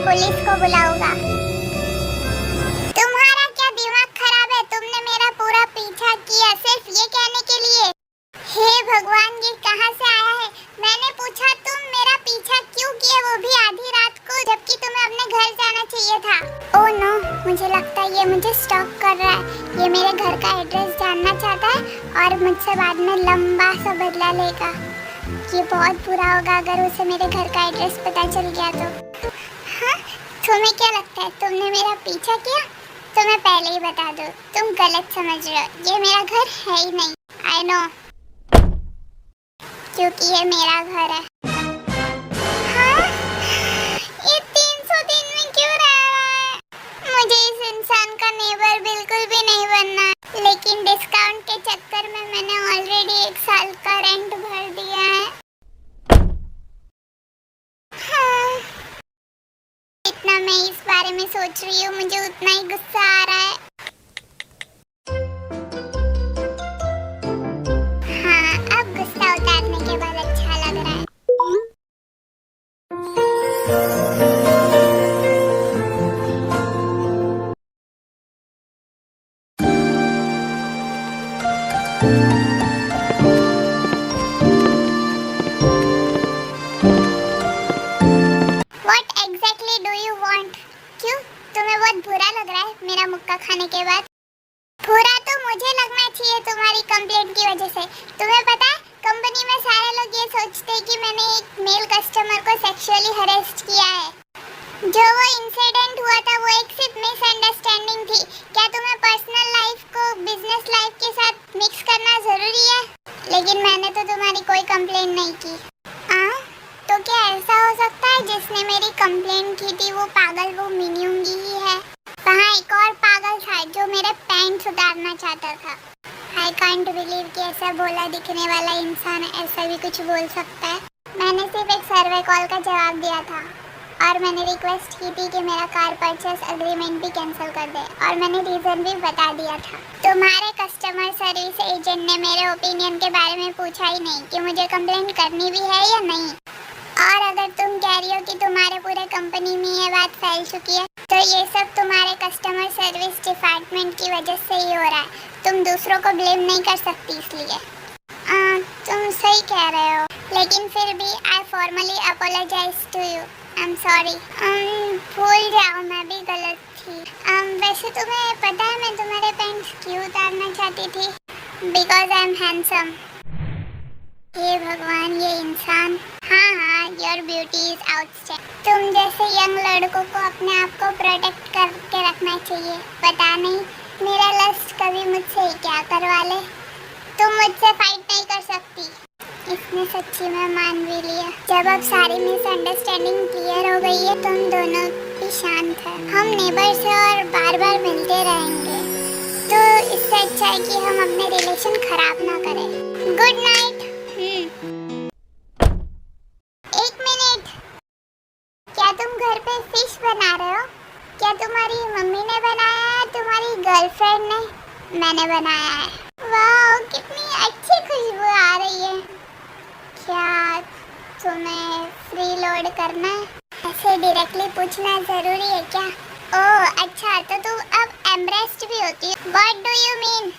Police को बुलाऊंगा। तुम्हारा क्या दिमाग खराब है? तुमने मेरा पूरा पीछा किया सिर्फ ये कहने के लिए? हे भगवान, ये कहाँ से आया है? मैंने पूछा तुम मेरा पीछा क्यों किए, वो भी आधी रात को, जबकि तुम्हें अपने घर जाना चाहिए था। ओह नो, मुझे लगता है ये मुझे स्टॉक कर रहा है। ये मेरे घर का एड्रेस जानना चाहता है और मुझसे बाद में लंबा सा बदला लेगा। ये बहुत बुरा होगा अगर उसे मेरे घर का एड्रेस पता चल गया तो। हाँ, तुम्हें क्या लगता है तुमने मेरा पीछा किया? तो मैं पहले ही बता दूं, तुम गलत समझ रहे हो। ये मेरा घर है ही नहीं। आई नो, क्योंकि ये मेरा घर है। हाँ? ये 303 में क्यों रह रहा है? मुझे इस इंसान का नेबर बिल्कुल भी नहीं बनना, लेकिन डिस्काउंट के चक्कर में मैंने ऑलरेडी 1 साल का रेंट भर दिया है। हाँ। जितना मैं इस बारे में सोच रही हूँ, मुझे उतना ही गुस्सा आ रहा है। हाँ, अब गुस्सा उतारने के बाद अच्छा लग रहा है। What exactly do you want? क्यों? तुम्हें बहुत बुरा लग रहा है मेरा मुक्का खाने के बाद? बुरा तो मुझे लगना चाहिए तुम्हारी कंप्लेंट की वजह से। तुम्हें पता है, कंपनी में सारे लोग ये सोचते हैं कि मैंने एक मेल कस्टमर को सेक्सुअली हरेस्ट किया है। जो वो इंसिडेंट हुआ था वो एक सिर्फ मिसअंडरस्टैंडिंग थी। क्या तुम्हें पर्सनल लाइफ को बिजनेस लाइफ के साथ मिक्स करना जरूरी है? लेकिन मैंने तो तुम्हारी कोई कंप्लेंट नहीं की। तो क्या ऐसा हो सकता है जिसने मेरी कंप्लेंट की थी वो पागल वो मिन्यूंगी ही है? वहाँ एक और पागल था जो मेरे पैंट्स उतारना चाहता था। आई कांट बिलीव कि ऐसा भोला दिखने वाला इंसान ऐसा भी कुछ बोल सकता है। मैंने सिर्फ एक सर्वे कॉल का जवाब दिया था और मैंने रिक्वेस्ट की थी कि मेरा कार परचेस एग्रीमेंट भी कैंसिल कर दे, और मैंने रीजन भी बता दिया था। तुम्हारे कस्टमर सर्विस एजेंट ने मेरे ओपिनियन के बारे में पूछा ही नहीं कि मुझे कंप्लेंट करनी भी है या नहीं। और अगर तुम कह रही हो कि तुम्हारे पूरे कंपनी में ये बात फैल चुकी है, तो ये सब तुम्हारे कस्टमर सर्विस डिपार्टमेंट की वजह से ही हो रहा है। तुम दूसरों को ब्लेम नहीं कर सकती इसलिए। तुम सही कह रहे हो, लेकिन फिर भी I formally apologise to you. I am sorry. भूल जाओ, मैं भी गलत थी। वैसे तुम्हें पता है मैं तुम्हारे पैंट्स क्यों उतारना चाहती थी? Because I am handsome. हे भगवान, ये इंसान। हाँ, योर ब्यूटी इज आउटस्टैंडिंग। तुम जैसे यंग लड़कों को अपने आप को प्रोटेक्ट करके रखना चाहिए। पता नहीं मेरा लस्ट कभी मुझसे क्या करवा ले। तुम मुझसे फाइट नहीं कर सकती। इसने सच्ची में मान भी लिया। जब अब सारी मिसअंडरस्टैंडिंग क्लियर हो गई है, तुम दोनों भी शांत है। हम नेबर्स हैं और बार बार मिलते रहेंगे, तो इससे अच्छा है कि हम अपने रिलेशन खराब ना करें। Good night. एक मिनट, क्या तुम घर पे फिश बना रहे हो? क्या तुम्हारी मम्मी ने बनाया है, तुम्हारी गर्लफ्रेंड ने? मैंने बनाया है। वाह, कितनी अच्छी खुशबू आ रही है। क्या तुम्हें फ्री लोड करना है? ऐसे डायरेक्टली पूछना जरूरी है क्या? ओह अच्छा, तो तुम अब एम्ब्रेस्ड भी होती है। What do you mean?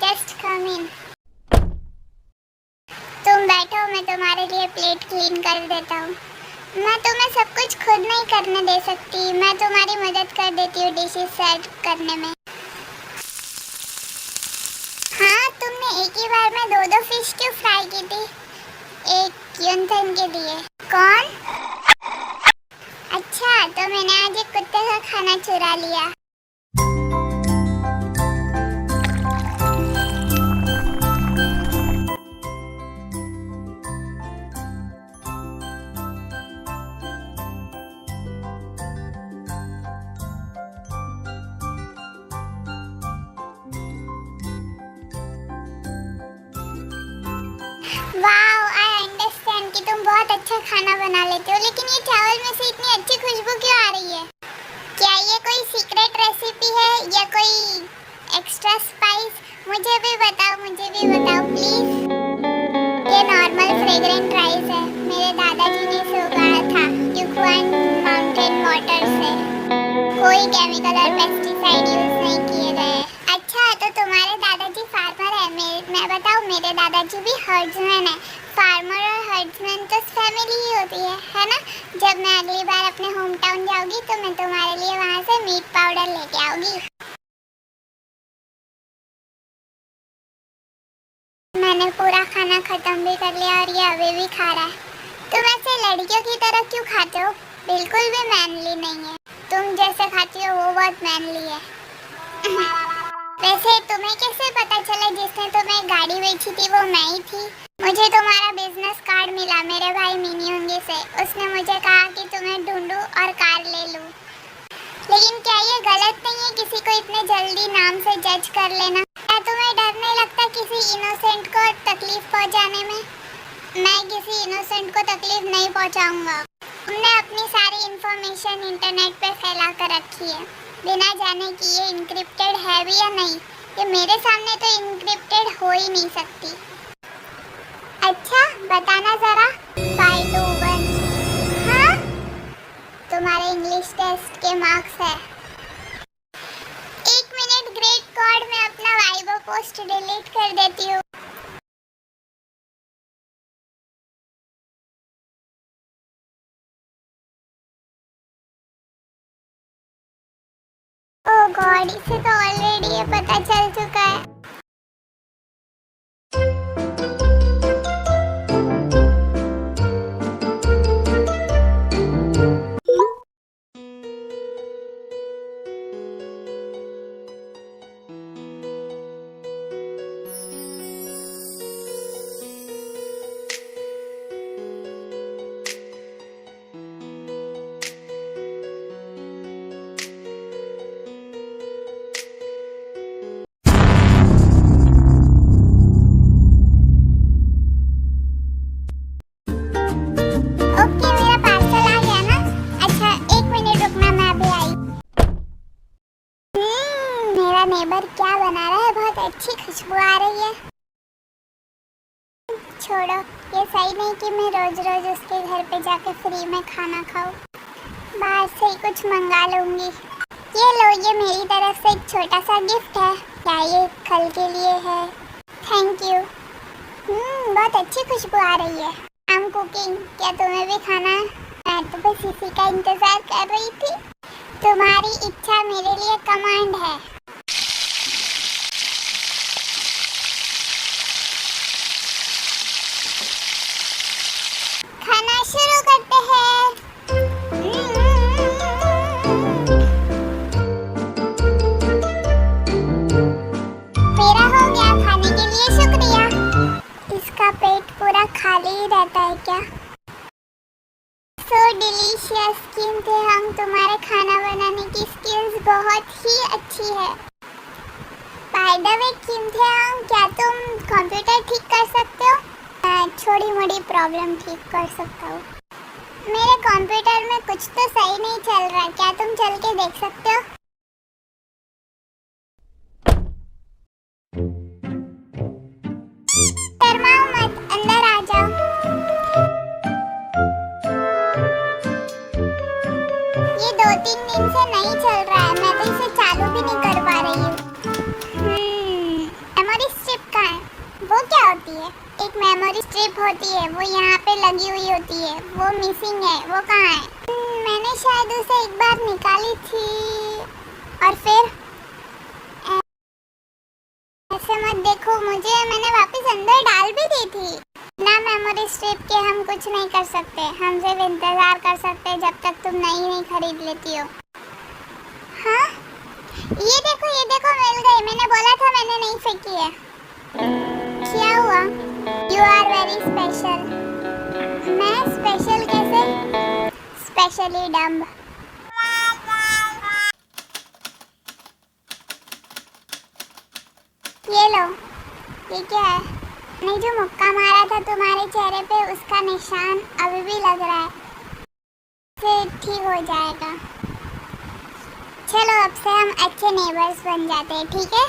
Just come in. तुम बैठो, मैं तुम्हारे लिए प्लेट क्लीन कर देता हूँ। मैं तुम्हें सब कुछ खुद नहीं करने दे सकती, मैं तुम्हारी मदद कर देती हूँ डिशेस सर्व करने में। हाँ, तुमने एक ही बार में 2 फिश क्यों फ्राई की थी? एक युनथन के लिए। कौन? अच्छा, तो मैंने आज एक कुत्ते का खाना चुरा लिया। वाओ, आई अंडरस्टैंड कि तुम बहुत अच्छा खाना बना लेते हो, लेकिन ये चावल में से इतनी अच्छी खुशबू क्यों आ रही है? क्या ये कोई सीक्रेट रेसिपी है या कोई एक्स्ट्रा स्पाइस? मुझे भी बताओ प्लीज। ये नॉर्मल फ्रेग्रेंट राइस है, मेरे दादाजी ने इसे उगाया था युक्वान माउंटेन वाटर कोई केमिकल और पेस्टिसाइड यूज नहीं किए गए। अच्छा, तो तुम्हारे दादाजी फार्मर है। मैं बताऊं, मेरे दादाजी भी हर्ड्समैन है। फार्मर और हर्ड्समैन तो फैमिली ही होती है ना। जब मैं अगली बार अपने होम टाउन जाऊंगी तो मैं तुम्हारे लिए वहाँ से मीट पाउडर लेके आऊंगी। मैंने पूरा खाना खत्म भी कर लिया और ये अभी भी खा रहा है। तुम ऐसे लड़कियों की तरह क्यों खाते हो? बिल्कुल भी मैनली नहीं है। तुम जैसे खाती हो वो बहुत मैनली है। वैसे तुम्हें कैसे पता चला जिसने तुम्हें गाड़ी बेची थी वो मैं ही थी? मुझे तुम्हारा बिजनेस कार्ड मिला मेरे भाई मिनियोंगे से। उसने मुझे कहा कि तुम्हें ढूंढूं और कार ले लूं। लेकिन क्या ये गलत नहीं है किसी को इतने जल्दी नाम से जज कर लेना? क्या तुम्हें डर नहीं लगता किसी इनोसेंट को तकलीफ पहुंचाने में? मैं किसी इनोसेंट को तकलीफ नहीं पहुंचाऊंगा। तुमने अपनी सारी इंफॉर्मेशन इंटरनेट पे फैला कर रखी है बिना जाने कि ये इनक्रिप्टेड है भी या नहीं। ये मेरे सामने तो इनक्रिप्टेड हो ही नहीं सकती। अच्छा, बताना जरा। 5 2 1। हाँ, तुम्हारे इंग्लिश टेस्ट के मार्क्स है। 1 मिनट, ग्रेट गॉड, मैं अपना वाइबो पोस्ट डिलीट कर देती हूँ। ओह गॉड, इसे तो ऑलरेडी ये पता चल चुका है। ओके, मेरा पार्सल आ गया ना। अच्छा, 1 मिनट रुकना, मैं अभी आई। मेरा नेबर क्या बना रहा है? बहुत अच्छी खुशबू आ रही है। छोड़ो, ये सही नहीं कि मैं रोज रोज उसके घर पे जाके फ्री में खाना खाऊं। बाहर से ही कुछ मंगा लूंगी। ये लो, ये मेरी तरफ से एक छोटा सा गिफ्ट है। क्या ये कल के लिए है? Thank you. बहुत अच्छी खुशबू आ रही है। I am cooking. क्या तुम्हें भी खाना है? मैं तो बस इसी का इंतजार कर रही थी। तुम्हारी इच्छा मेरे लिए कमांड है। खाना शुरू करते हैं। मेरा हो गया, खाने के लिए शुक्रिया। इसका पेट पूरा खाली ही रहता है क्या? सो डिलीशियस किमते हम, तुम्हारे खाना बनाने की स्किल्स बहुत ही अच्छी है। बाय द वे किमते हम, क्या तुम कंप्यूटर ठीक कर सकते हो? छोटी मोटी प्रॉब्लम ठीक कर सकता हूँ। मेरे कंप्यूटर में कुछ तो सही नहीं चल रहा, क्या तुम चल के देख सकते हो? शर्माओ मत, अंदर आ जाओ। ये 2-3 दिन से नहीं चल रहा है, मैं तो इसे चालू भी नहीं कर पा रही हूँ। मेमोरी स्ट्रिप कहाँ है? वो क्या होती है? एक मेमोरी स्ट्रिप होती है, वो यहाँ पे लगी हुई होती है, वो मिसिंग है। वो कहाँ है? मैंने शायद उसे एक बार निकाली थी और फिर ऐसे मत देखो मुझे, मैंने वापस अंदर डाल भी दी थी ना। मेमोरी स्ट्रिप के हम कुछ नहीं कर सकते। हम सिर्फ इंतजार कर सकते हैं जब तक तुम नहीं खरीद लेती हो। हाँ, ये देखो मिल गई। मैंने बोला था मैंने नहीं फेंकी है। क्या हुआ? You are very special. मैं स्पेशल कैसे? Specially dumb. ये लो, ये क्या है? मैंने जो मुक्का मारा था तुम्हारे चेहरे पे, उसका निशान अभी भी लग रहा है। फिर ठीक हो जाएगा। चलो अब से हम अच्छे नेबर्स बन जाते हैं, ठीक है?